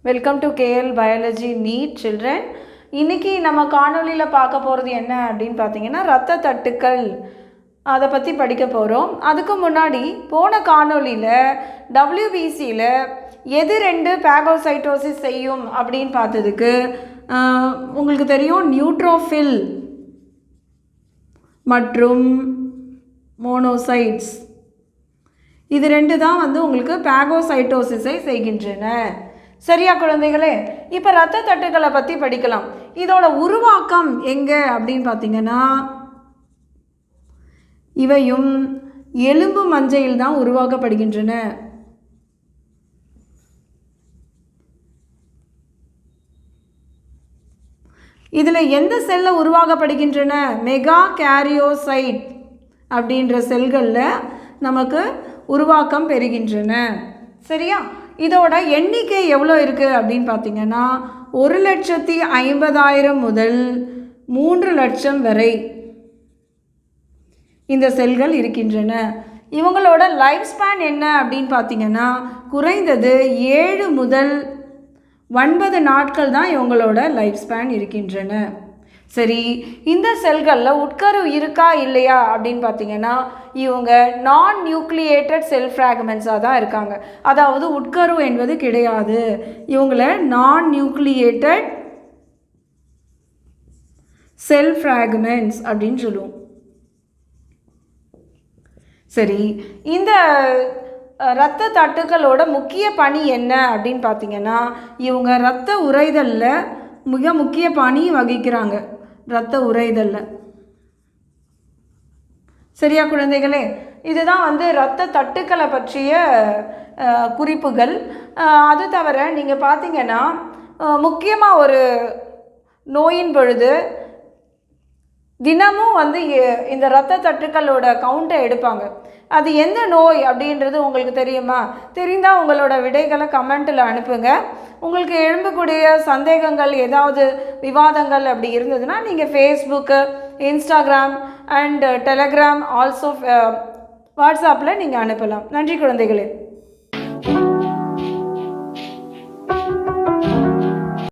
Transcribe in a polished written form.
Welcome to KLBiology NEET children. இன்னைக்கு நம்ம காணொளியில் பார்க்க போகிறது என்ன அப்படின்னு பார்த்தீங்கன்னா இரத்த தட்டுக்கள் அதை பற்றி படிக்க போகிறோம். அதுக்கு முன்னாடி போன காணொளியில் WBCயில் எது ரெண்டு பாகோசைட்டோசிஸ் செய்யும் அப்படின்னு பார்த்ததுக்கு உங்களுக்கு தெரியும் நியூட்ரோஃபில் மற்றும் மோனோசைட்ஸ் இது ரெண்டு தான் உங்களுக்கு பாகோசைட்டோசிஸை செய்கின்றன. சரியா குழந்தைகளே? இப்போ இரத்த தட்டுக்களை பற்றி படிக்கலாம். இதோட உருவாக்கம் எங்கே அப்படின்னு பார்த்தீங்கன்னா இவையும் எலும்பு மஞ்சையில் தான் உருவாக்கப்படுகின்றன. இதில் எந்த செல்ல உருவாக்கப்படுகின்றன? மெகா கேரியோசைட் அப்படின்ற செல்களில் நமக்கு உருவாக்கம் பெறுகின்றன. சரியா? இதோட எண்ணிக்கை எவ்வளோ இருக்குது அப்படின்னு பார்த்தீங்கன்னா 1,50,000 முதல் 3 லட்சம் வரை இந்த செல்கள் இருக்கின்றன. இவங்களோட லைஃப் ஸ்பேன் என்ன அப்படின்னு பார்த்தீங்கன்னா குறைந்தது 7 முதல் 9 நாட்கள் தான் இவங்களோட லைஃப் ஸ்பேன் இருக்கின்றன. சரி, இந்த செல்களில் உட்கரு இருக்கா இல்லையா அப்படின்னு பார்த்தீங்கன்னா இவங்க நான் நியூக்ளியேட்டட் செல் ஃப்ராக்மெண்ட்ஸாக தான் இருக்காங்க. அதாவது உட்கரு என்பது கிடையாது. இவங்கள நான் நியூக்ளியேட்டட் செல் ஃப்ராக்மெண்ட்ஸ் அப்படின்னு சொல்லுவோம். சரி, இந்த இரத்த தட்டுக்களோட முக்கிய பணி என்ன அப்படின்னு பார்த்தீங்கன்னா இவங்க இரத்த உறைதலில் மிக முக்கிய பணி வகிக்கிறாங்க. இரத்த உறைதலில். சரியா குழந்தைகளே? இதுதான் இரத்த தட்டுக்களை பற்றிய குறிப்புகள். அது தவிர நீங்கள் பார்த்தீங்கன்னா முக்கியமாக ஒரு நோயின் பொழுது தினமும் இந்த இரத்த தட்டுக்களோட கவுண்டை எடுப்பாங்க. அது எந்த நோய் அப்படின்றது உங்களுக்கு தெரியுமா? தெரிந்தால் உங்களோட விடைகளை கமெண்ட்டில் அனுப்புங்க. உங்களுக்கு எழும்பக்கூடிய சந்தேகங்கள் ஏதாவது விவாதங்கள் அப்படி இருந்ததுன்னா நீங்கள் Facebook, Instagram and Telegram also வாட்ஸ்அப்பில் நீங்கள் அனுப்பலாம். நன்றி குழந்தைகளே.